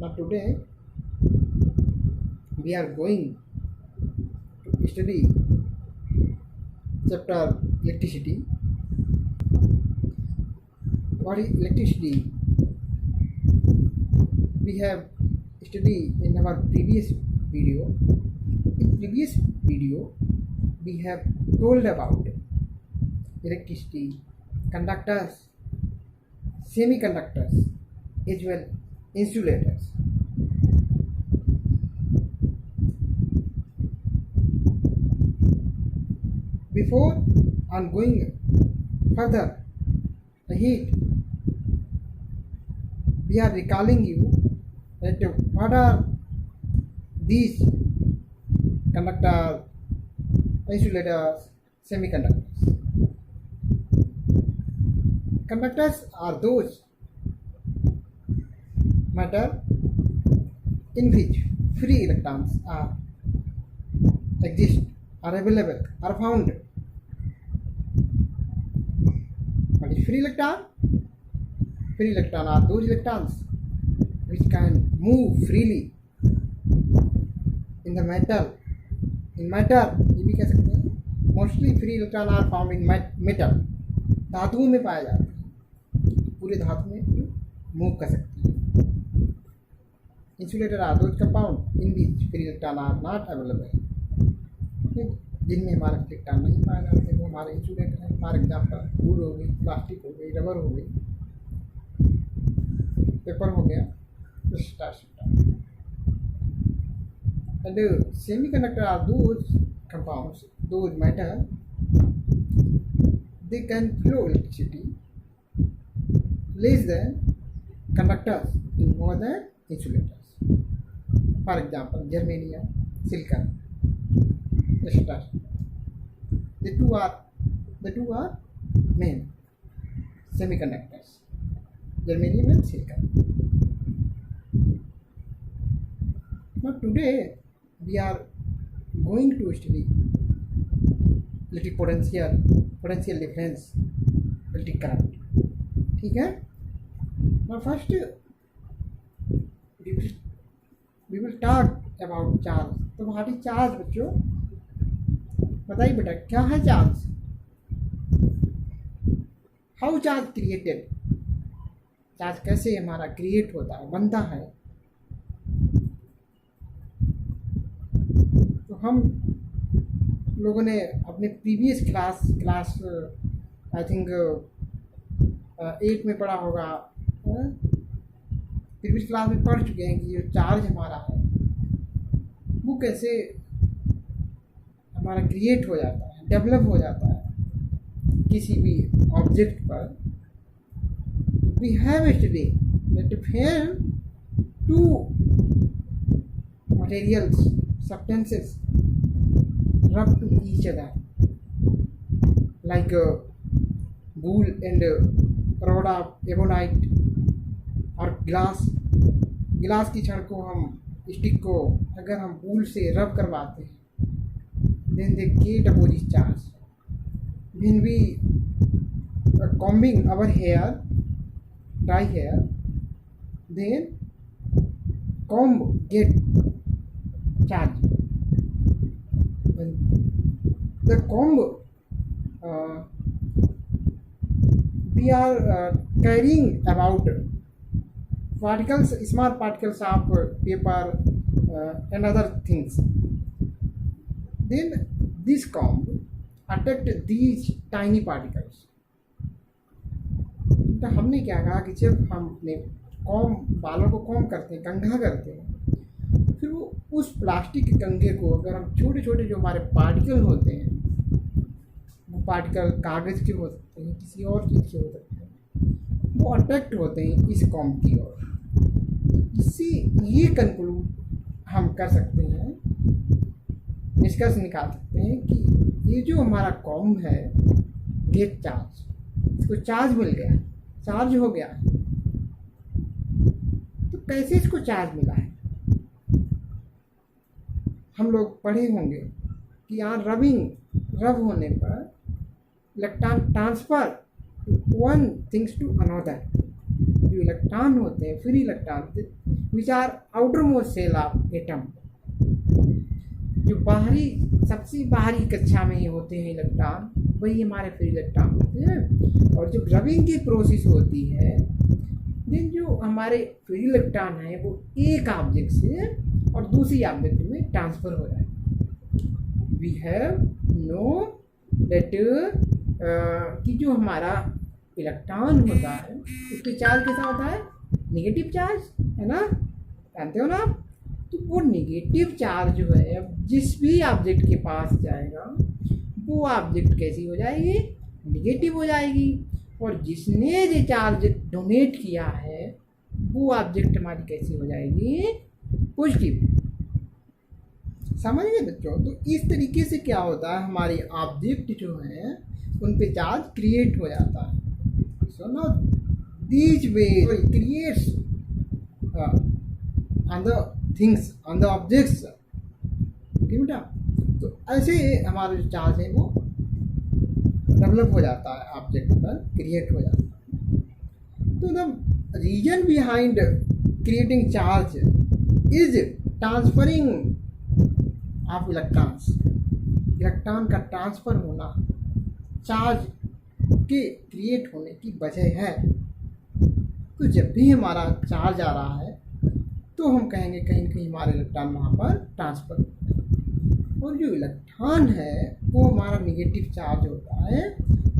Now today we are going to study chapter electricity. What is electricity? We have studied in our previous video. In previous video, we have told about electricity, conductors, semiconductors, as well insulators. Before on going further ahead, we are recalling you that what are these conductors, insulators, semiconductors. Conductors are those matter in which free electrons are exist, are available, are found. What is free electron? Free electron are those electrons which can move freely in the metal. In matter, ये भी कह सकते हैं. Mostly free electron are found in metal. धातुओं में पाया जाता है. पूरे धातु में मूव कर सकती है. Insulator are those compound in which free electron are not available. जिनमें हमारे इलेक्ट्रॉन नहीं पाए जाते वो हमारे इंसुलेटर हैं. फॉर एग्जाम्पल वुड हो गई, प्लास्टिक हो गई, रबर हो गई, पेपर हो गया, and semiconductor are those compounds, those matter, they can flow electricity less than conductors and more than insulators. For example, germanium, silicon, etc. The two are main semiconductors, germanium and silicon. Now today we are going to study electric potential difference, electric current. ठीक है? Now first we will talk about charge. तो what is charge बच्चों? बताइए बेटा क्या है charge? How charge created? Charge कैसे हमारा क्रिएट होता है, बनता है? तो हम लोगों ने अपने प्रीवियस क्लास आई थिंक 8 में पढ़ा होगा. प्रीवियस क्लास में पढ़ चुके हैं कि जो चार्ज हमारा है वो कैसे हमारा क्रिएट हो जाता है, डेवलप हो जाता है किसी भी ऑब्जेक्ट पर. We have study that when two materials, substances rub to each other like wool and rod of ebonite और गिलास की छड़ को, हम स्टिक को अगर हम वूल से रब करवाते हैं then they create a positive charge. When we are combing our hair, dry hair, then comb get charge. When the comb we are carrying about particles, small particles of paper and other things. Then this comb attacked these tiny particles. तो हमने क्या कहा कि जब हम अपने बालों को कॉम करते हैं, कंघा करते हैं, फिर वो उस प्लास्टिक के कंघे को अगर हम छोटे छोटे जो हमारे पार्टिकल होते हैं, वो पार्टिकल कागज़ के हो सकते हैं, किसी और चीज़ के हो सकते हैं, वो अट्रैक्ट होते हैं इस कॉम की ओर. इससे ये कंक्लूड हम कर सकते हैं, निष्कर्ष निकाल सकते हैं कि ये जो हमारा कॉम्ब है गेट चार्ज, इसको चार्ज मिल गया, चार्ज हो गया. तो कैसे इसको चार्ज मिला है? हम लोग पढ़े होंगे कि यहाँ रब होने पर electron transfer one things to another. जो इलेक्ट्रॉन होते हैं, free electron which are outermost shell of atom, जो बाहरी सबसे बाहरी कक्षा में ही होते हैं इलेक्ट्रॉन, वही हमारे फ्री इलेक्ट्रॉन होते हैं। और जब रबिंग की प्रोसेस होती है देन जो हमारे फ्री इलेक्ट्रॉन है वो एक ऑब्जेक्ट से और दूसरी ऑब्जेक्ट में ट्रांसफर हो जाए। वी हैव नो दैट कि जो हमारा इलेक्ट्रॉन होता है उसके चार्ज कैसा होता है, नेगेटिव चार्ज है ना, जानते हो ना आप। तो वो नेगेटिव चार्ज जो है अब जिस भी ऑब्जेक्ट के पास जाएगा वो ऑब्जेक्ट कैसी हो जाएगी, नेगेटिव हो जाएगी। और जिसने जो चार्ज डोनेट किया है वो ऑब्जेक्ट हमारी कैसी हो जाएगी, पॉजिटिव। समझ गए बच्चों। तो इस तरीके से क्या होता है, हमारी ऑब्जेक्ट जो है उन पे चार्ज क्रिएट हो जाता है। So now this way creates on the things, on the objects. Okay बेटा, तो ऐसे हमारा जो चार्ज है वो डेवलप हो जाता है, ऑब्जेक्ट पर क्रिएट हो जाता है। तो the reason behind creating charge is transferring of electrons. Electron का ट्रांसफर होना चार्ज के क्रिएट होने की वजह है। तो जब भी हमारा चार्ज आ रहा है तो हम कहेंगे कहीं न कहीं हमारे इलेक्ट्रॉन वहाँ पर ट्रांसफर होते हैं। और जो इलेक्ट्रॉन है वो हमारा नेगेटिव चार्ज होता है।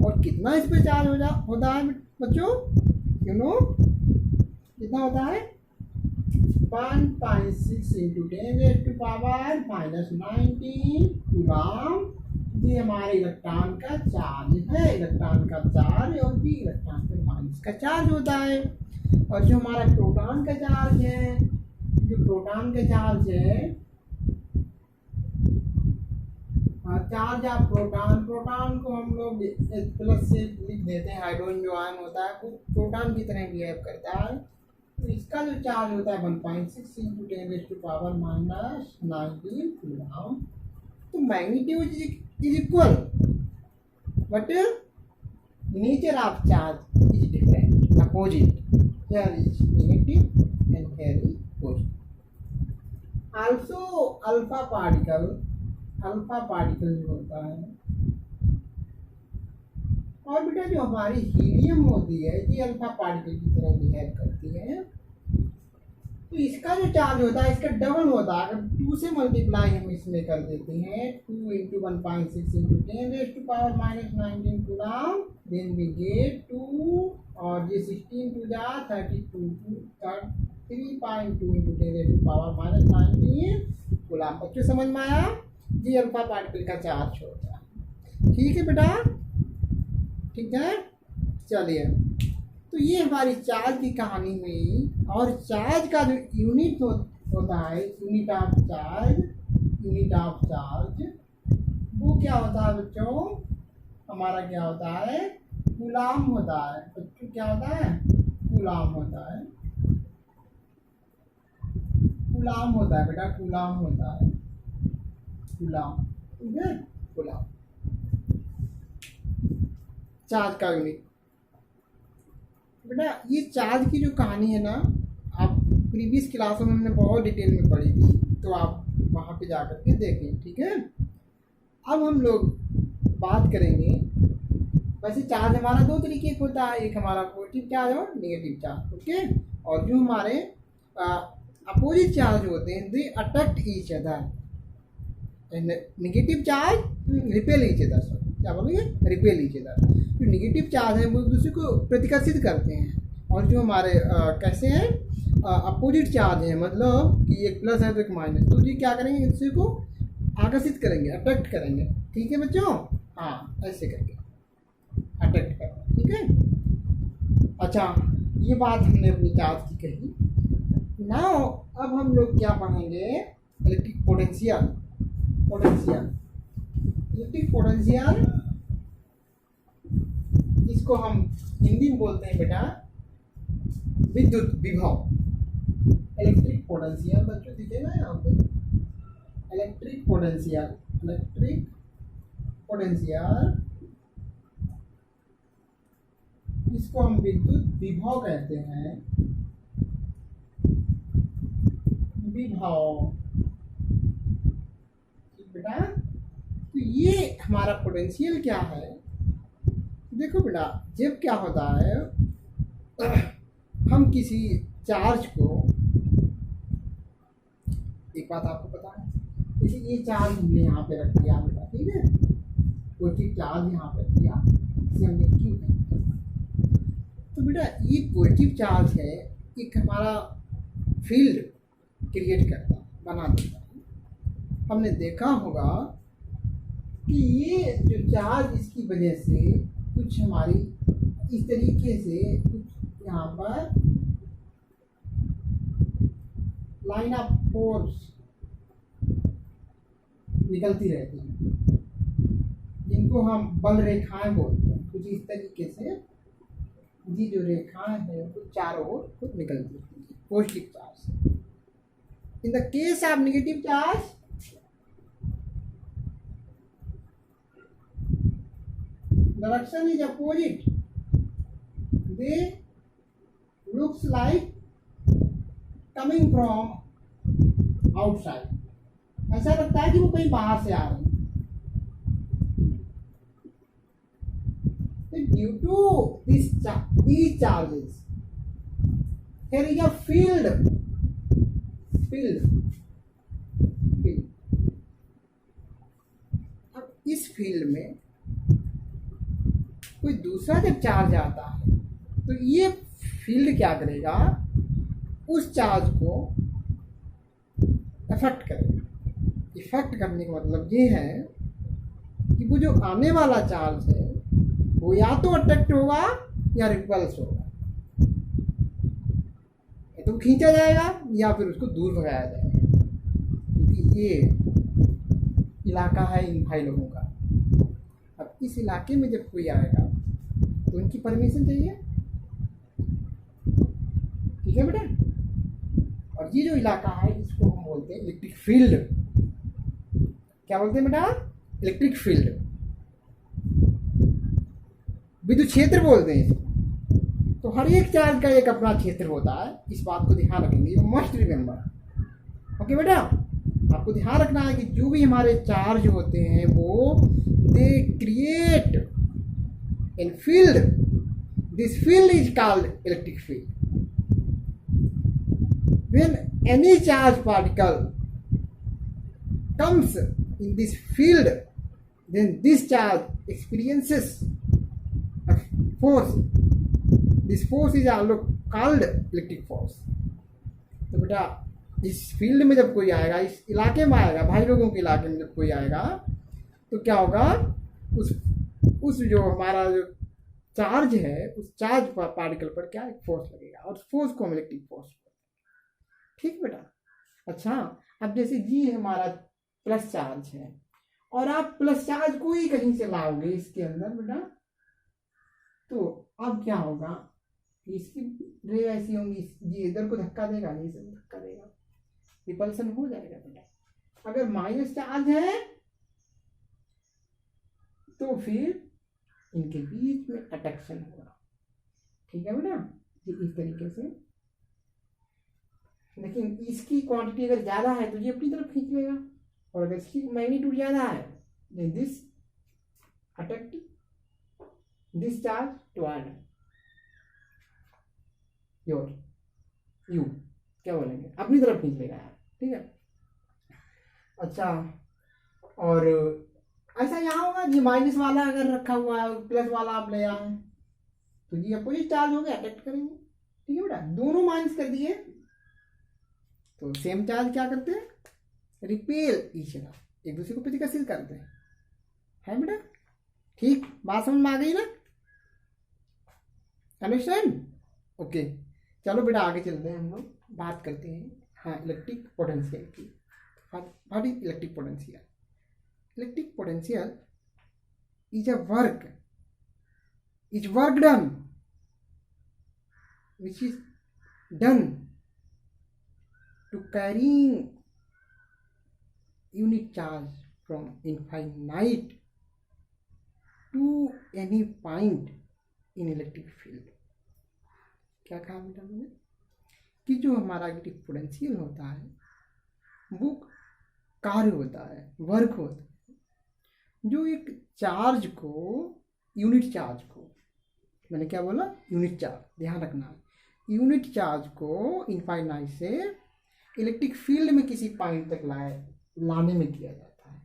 और कितना इस पर चार्ज होता है बच्चों, यू नो कितना होता है, 1.6 इंटू 10⁻⁻⁻19 कूलम। ये हमारे इलेक्ट्रॉन का चार्ज है, इलेक्ट्रॉन का चार्ज, और भी इलेक्ट्रॉन पे माइनस का चार्ज होता है। और जो हमारा प्रोटॉन का चार्ज है, जो प्रोटॉन का चार्ज है, चार्ज ऑफ प्रोटॉन, प्रोटॉन को हम लोग प्लस से लिख देते हैं। हाइड्रोजन जो आयन होता है वो प्रोटॉन की तरह बिहेव करता है। तो इसका जो चार्ज होता है 1.6 इंटू 10⁻⁻19 कूलम। तो magnitude is equal but nature of charge is different, opposite. Here is negative and here is positive. Also alpha particle जो होता है, और बेटा जो हमारी हीलियम होती है ये अल्फा पार्टिकल की तरह बिहेव करती है। तो इसका जो चार्ज होता है इसका डबल होता है। अगर 2 से मल्टीप्लाई हम इसमें कर देते हैं, 2 into 1.6 into 10⁻⁻19 coulomb, then we get 2, और ये 16 टू जा 32, 3.2 इंटू 10⁻⁻19 कूलम। बच्चों समझ में आया, ये अल्फा पार्टिकल का चार्ज होता है। ठीक है बेटा, ठीक है। चलिए, तो ये हमारी चार्ज की कहानी हुई। और चार्ज का जो यूनिट होता है, यूनिट ऑफ चार्ज वो क्या होता है बच्चों, हमारा क्या होता है, कूलम होता है। बच्चों क्या होता है, कूलम होता है, कूलम होता है बेटा, कूलम होता है, कूलम, ठीक है, कूलम चार्ज का यूनिट। बेटा ये चार्ज की जो कहानी है ना, आप प्रीवियस क्लासों में हमने बहुत डिटेल में पढ़ी थी, तो आप वहाँ पे जा कर के देखें, ठीक है। अब हम लोग बात करेंगे, वैसे चार्ज हमारा 2 तरीके का होता है, एक हमारा पॉजिटिव चार्ज और नेगेटिव चार्ज, ओके। और जो हमारे अपोजिट चार्ज होते हैं they attract each other, negative charge repel each other, क्या बोलेंगे, रिपेल ईच अदर। जो नेगेटिव चार्ज है वो एक दूसरे को प्रतिकर्षित करते हैं। और जो हमारे कैसे हैं, अपोजिट चार्ज है, मतलब कि एक प्लस है तो एक माइनस, तो ये क्या करेंगे, एक दूसरे को आकर्षित करेंगे, अट्रैक्ट करेंगे। ठीक है बच्चों, हाँ ऐसे करके अट्रैक्ट करेंगे, ठीक है। अच्छा, ये बात हमने अपनी चार्ज की कही। नाउ अब हम लोग क्या पढ़ेंगे, इलेक्ट्रिक पोटेंशियल। इलेक्ट्रिक पोटेंशियल इसको हम हिंदी में बोलते हैं बेटा विद्युत विभव। इलेक्ट्रिक पोटेंशियल बच्चों दिखेगा यहाँ पे, इलेक्ट्रिक पोटेंशियल इसको हम विद्युत विभव कहते हैं, विभव। बेटा तो ये हमारा पोटेंशियल क्या है, देखो बेटा जब क्या होता है, हम किसी चार्ज को, एक बात आपको पता है, जैसे ये चार्ज हमने यहाँ पे रख दिया बेटा, ठीक है, कोई चीज चार्ज यहाँ पे रख दिया, इसे हमने क्यू कहा। तो बेटा ये पॉजिटिव चार्ज है, एक हमारा फील्ड क्रिएट करता, बना देता है। हमने देखा होगा कि ये जो चार्ज, इसकी वजह से कुछ हमारी इस तरीके से कुछ यहाँ पर लाइन ऑफ फोर्स निकलती रहती है, जिनको हम बल रेखाएं बोलते हैं। कुछ इस तरीके से ये जो रेखाएं हैं वो चारों ओर खुद निकलती है, positive charge. In the case of negative charge, direction is opposite, they looks like coming from outside, ऐसा लगता है कि वो कहीं बाहर से आ रहे हैं। Due to these charges, here is a field. अब इस फील्ड में कोई दूसरा जब चार्ज आता है तो ये फील्ड क्या करेगा, उस चार्ज को अफेक्ट करेगा। इफेक्ट करने का मतलब ये है कि वो जो आने वाला चार्ज है वो या तो अट्रैक्ट होगा या रिपल्स होगा, या तो खींचा जाएगा या फिर उसको दूर भगाया जाएगा, क्योंकि ये इलाका है इन भाई लोगों का। अब इस इलाके में जब कोई आएगा तो उनकी परमिशन चाहिए, ठीक है बेटा। और ये जो इलाका है इसको हम बोलते हैं इलेक्ट्रिक फील्ड। क्या बोलते हैं बेटा? इलेक्ट्रिक फील्ड, विद्युत क्षेत्र बोलते हैं इसको। तो हर एक चार्ज का एक अपना क्षेत्र होता है, इस बात को ध्यान रखेंगे, यू मस्ट रिमेम्बर। ओके बेटा, आपको ध्यान रखना है कि जो भी हमारे चार्ज होते हैं वो they create in field, this field is called electric field. When any charge particle comes in this field, then this charge experiences a force. This force is also called electric force. तो बेटा इस field में जब कोई आएगा, इस इलाके में आएगा, भाई लोगों के इलाके में जब कोई आएगा तो क्या होगा, उस जो हमारा जो चार्ज है उस चार्ज पार्टिकल पर क्या एक फोर्स लगेगा, और फोर्स को हम इलेक्ट्रिक फोर्स, ठीक बेटा। अच्छा, अब जैसे जी हमारा प्लस चार्ज है और आप प्लस चार्ज को ही कहीं से लाओगे इसके अंदर बेटा, तो अब क्या होगा, इसकी रे ऐसी होंगी, ये इधर को धक्का देगा, ये इधर धक्का देगा, रिपल्सन हो जाएगा बेटा। अगर माइनस चार्ज है तो फिर इनके बीच में अट्रैक्शन होगा, ठीक है बेटा, ये इस तरीके से। लेकिन इसकी क्वांटिटी अगर ज्यादा है तो ये अपनी तरफ खींच लेगा, और अगर इसकी मैग्नीट्यूड ज्यादा है then this attract this charge toward your you, क्या बोलेंगे, अपनी तरफ खींच लेगा यार, ठीक है। अच्छा, और ऐसा यहाँ होगा, ये माइनस वाला अगर रखा हुआ है, प्लस वाला आप ले आए तो ये अपोजिट चार्ज हो गया, अट्रैक्ट करेंगे, ठीक है बेटा। दोनों माइनस कर दिए तो सेम चार्ज क्या करते हैं, रिपेल ईच अदर, एक दूसरे को प्रतिकर्षित करते हैं, है बेटा। ठीक, बात समझ में आ गई ना, अंडरस्टैंड? ओके, चलो बेटा आगे चलते हैं, हम लोग बात करते हैं हाँ इलेक्ट्रिक पोटेंशियल की। What is electric potential? Electric potential is a work, is work done which is done to carrying unit charge from infinite to any point in electric field. क्या कहा बेटा मैंने कि जो हमारा इलेक्ट्रिक पोटेंशियल होता है वो कार्य होता है, वर्क होता है जो एक चार्ज को, यूनिट चार्ज को, मैंने क्या बोला, यूनिट चार्ज, ध्यान रखना है, यूनिट चार्ज को इनफाइनाइट से इलेक्ट्रिक फील्ड में किसी पॉइंट तक लाने में किया जाता है।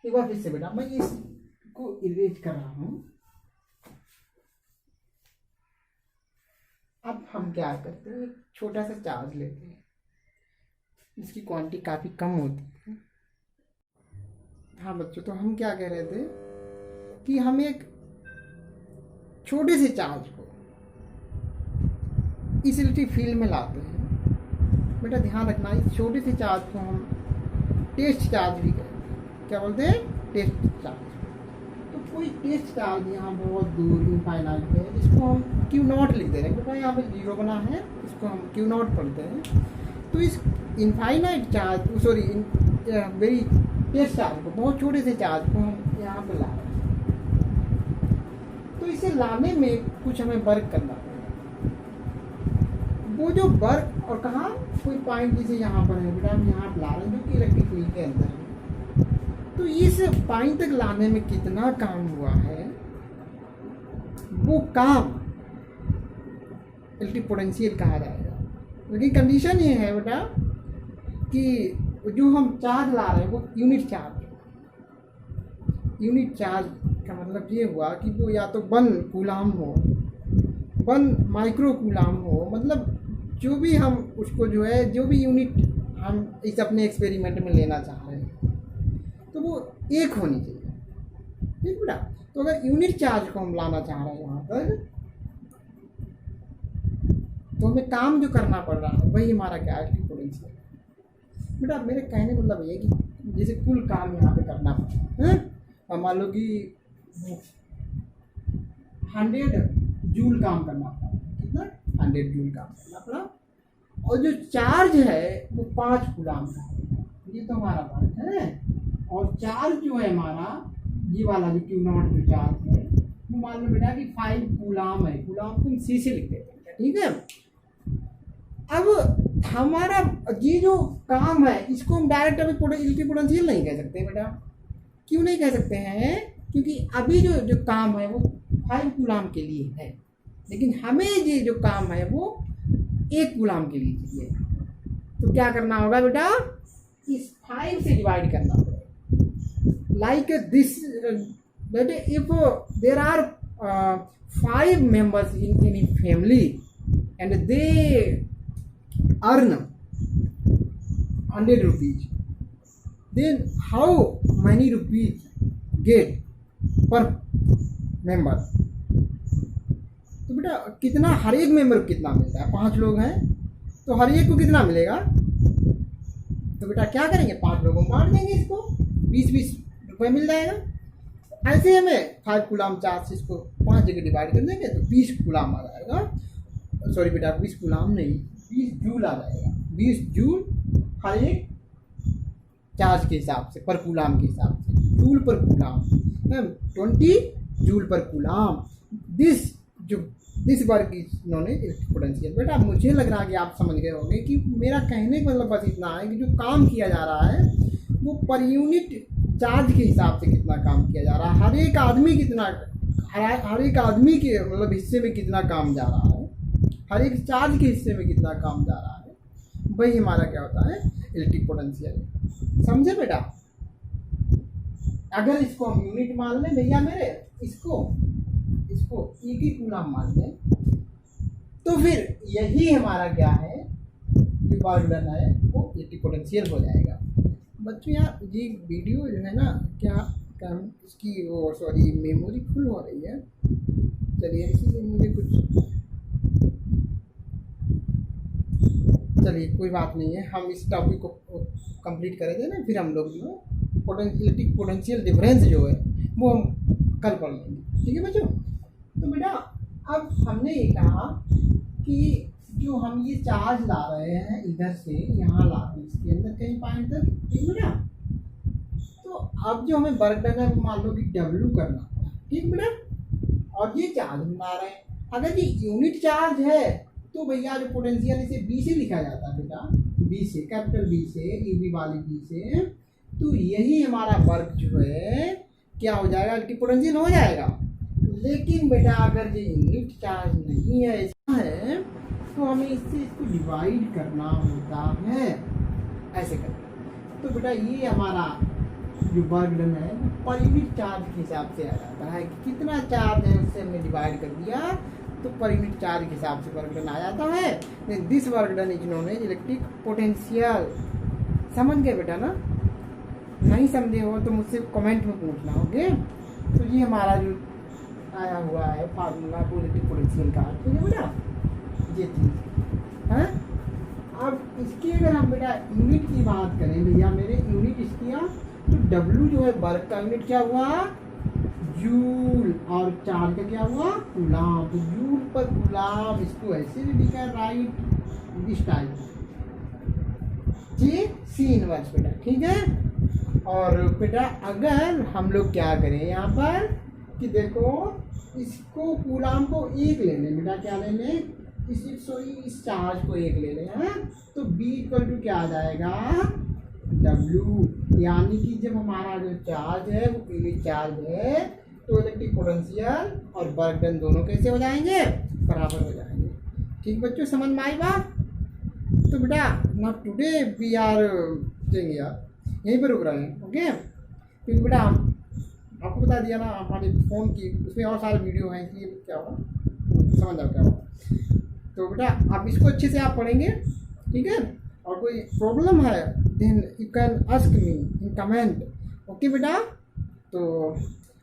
एक बार फिर से बेटा मैं इसको इरेज कर रहा हूं। अब हम क्या करते हैं, एक छोटा सा चार्ज लेते हैं जिसकी क्वांटिटी काफी कम होती है। हाँ बच्चों, तो हम क्या कह रहे थे कि हम एक छोटे से चार्ज को इस इलेक्ट्रिक फील्ड में लाते हैं। बेटा ध्यान रखना, इस छोटे से चार्ज को हम टेस्ट चार्ज भी कहते हैं। क्या बोलते हैं? Test charge. तो कोई टेस्ट चार्ज यहाँ बहुत दूर इनफाइनाइट है, इसको हम क्यू नॉट लिख दे रहे हैं। बेटा यहाँ पे जीरो बना है, इसको हम क्यू नॉट पढ़ते हैं। तो इस infinite charge, sorry very test charge को, बहुत छोटे से चार्ज को हम यहाँ पे ला रहे हैं। तो इसे लाने में कुछ हमें वर्क करना पड़ेगा। वो जो वर्क, और कहाँ, कोई पॉइंट जैसे यहाँ पर है बेटा, हम यहाँ ला रहे हैं जो कि इलेक्ट्रिक फील्ड के अंदर है। तो इस पॉइंट तक लाने में कितना काम हुआ है, वो काम इलेक्ट्रिक पोटेंशियल कहा जाएगा। लेकिन कंडीशन ये है बेटा कि जो हम चार्ज ला रहे हैं वो यूनिट चार्ज। यूनिट चार्ज का मतलब ये हुआ कि वो या तो 1 कूलाम हो, 1 माइक्रो कूलाम हो, मतलब जो भी हम उसको जो है, जो भी यूनिट हम इस अपने एक्सपेरिमेंट में लेना चाह रहे हैं तो वो एक होनी चाहिए। ठीक बेटा? तो अगर यूनिट चार्ज को हम लाना चाह रहे हैं यहाँ पर, तो हमें काम जो करना पड़ रहा है वही हमारा क्या है, इलेक्ट्रिक पोटेंशियल। बेटा मेरे कहने का मतलब ये है कि जैसे कुल काम यहाँ पे करना पड़ता है, और मान लो कि 100 जूल काम करना पड़ा, कितना? 100 जूल काम करना पड़ा, और जो चार्ज है वो 5 कूलाम का है। ये तो हमारा वर्क है। और चार्ज जो है हमारा, ये वाला जो क्यू नॉट जो चार्ज है, वो मान लो बेटा कि 5 कूलाम है। कूलाम को सी से लिख देते हैं, ठीक है? अब हमारा ये जो काम है इसको हम डायरेक्ट अभी इलेक्ट्रिक पोटेंशियल नहीं कह सकते बेटा। क्यों नहीं कह सकते हैं? क्योंकि अभी जो काम है वो 5 कूलाम के लिए है, लेकिन हमें ये जो काम है वो 1 कूलाम के लिए चाहिए। तो क्या करना होगा बेटा, इस 5 से डिवाइड करना पड़ेगा। Like this, that if there are 5 members in any family and they earn 100 rupees, then how many rupees get per member? तो बेटा कितना, हर एक मेंबर को कितना मिलता है? 5 लोग हैं तो हर एक को कितना मिलेगा? तो बेटा क्या करेंगे, 5 लोगों को बांट देंगे, इसको 20-20 रुपये मिल जाएगा। ऐसे हमें 5 कूलाम चार्ज से इसको 5 जगह डिवाइड कर देंगे तो 20 कूलाम आ जाएगा। सॉरी बेटा, 20 कूलाम नहीं, 20 जूल आ जाएगा। 20 जूल हर एक चार्ज के हिसाब से, पर कूलाम के हिसाब से, जूल पर कूलाम, 20 जूल पर coulomb. This work is known as electric potential. बेटा मुझे लग रहा है कि आप समझ गए होंगे कि मेरा कहने का मतलब बस इतना है कि जो काम किया जा रहा है वो पर यूनिट चार्ज के हिसाब से कितना काम किया जा रहा है, हर एक आदमी कितना, हर एक आदमी के मतलब हिस्से में कितना काम जा रहा है, हर एक चार्ज के हिस्से में कितना काम जा रहा है, वही हमारा क्या होता है, इलेक्ट्रिक पोटेंशियल। समझे बेटा? अगर इसको हम यूनिट मान लें भैया मेरे, इसको 1 ही कूलाम मान लें, तो फिर यही हमारा क्या है, जो वर्क डन है वो इलेक्ट्रिक पोटेंशियल हो जाएगा। बच्चों यार ये वीडियो जो है ना, क्या इसकी वो सॉरी मेमोरी फुल हो रही है। चलिए इसीलिए मुझे कुछ, चलिए कोई बात नहीं है, हम इस टॉपिक को कंप्लीट करेंगे ना, फिर हम लोग जो इलेक्ट्रिक पोटेंशियल डिफरेंस जो है वो हम कल पढ़ लेंगे। ठीक है बच्चों? तो बेटा अब हमने ये कहा कि जो हम ये चार्ज ला रहे हैं इधर से यहाँ ला रहे हैं, इसके अंदर कहीं पॉइंट तक, ठीक बेटा? तो अब जो हमें वर्क डन है वो मान लो कि W करना है, ठीक बेटा? और ये चार्ज बना रहे हैं। अगर ये यूनिट चार्ज है तो भैया जो पोटेंशियल इसे बी से लिखा जाता है बेटा, बी से, कैपिटल बी से, ईवी वाली बी से, तो यही हमारा वर्क जो है क्या हो जाएगा, पोटेंशियल हो जाएगा। लेकिन बेटा अगर ये यूनिट चार्ज नहीं है, ऐसा है, तो हमें इससे इसको डिवाइड करना होता है, ऐसे करके। तो बेटा ये हमारा जो वर्क डन है पर यूनिट चार्ज के हिसाब से आ जाता है कि कितना चार्ज है उससे हमने डिवाइड कर दिया, तो पर यूनिट चार्ज के हिसाब से वर्क डन आ जाता है। This work done is known as electric potential. समझ गए बेटा ना? नहीं समझे हो तो मुझसे कमेंट में पूछना, ओके। तो ये हमारा जो आया हुआ है फार्मूला इलेक्ट्रिक पोटेंशियल का, ठीक है बेटा, ये चीज़ है। अब इसकी अगर हम बेटा यूनिट की बात करें भैया मेरे, यूनिट इसकी, तो W जो है वर्क का यूनिट क्या हुआ, जूल, और चार्ज का क्या हुआ, कूलाम। तो जूल पर कूलाम, इसको ऐसे भी लिखा है, right this type, G C inverse बेटा, ठीक है। और बेटा अगर हम लोग क्या करें यहाँ पर कि देखो इसको कूलाम को एक ले लें बेटा, क्या ले लें, इस चार्ज को एक ले लें, है, तो B इक्वल टू क्या आ जाएगा, W, यानी कि जब हमारा जो चार्ज है वो यूनिट चार्ज है तो इलेक्ट्रिक पोटेंशियल और वर्क डन दोनों कैसे हो जाएंगे, बराबर हो जाएंगे। ठीक बच्चों, समझ में आई बात? तो बेटा ना टुडे वी आर चलेंगे यार, यहीं पर रुक रहे हैं, ओके। क्योंकि बेटा आपको बता दिया ना हमारे फ़ोन की, उसमें और सारे वीडियो हैं, इसलिए क्या होगा समझ आओ क्या होगा। तो बेटा आप इसको अच्छे से आप पढ़ेंगे, ठीक है। और कोई प्रॉब्लम है then you can ask me in comment, okay बेटा। तो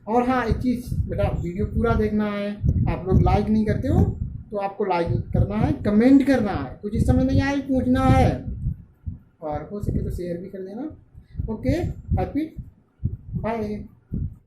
और हाँ एक चीज़ बेटा, वीडियो पूरा देखना है। आप लोग लाइक नहीं करते हो तो आपको लाइक करना है, कमेंट करना है, कुछ इस समय नहीं आए पूछना है, और हो सके तो शेयर भी कर देना, ओके। Happy bye.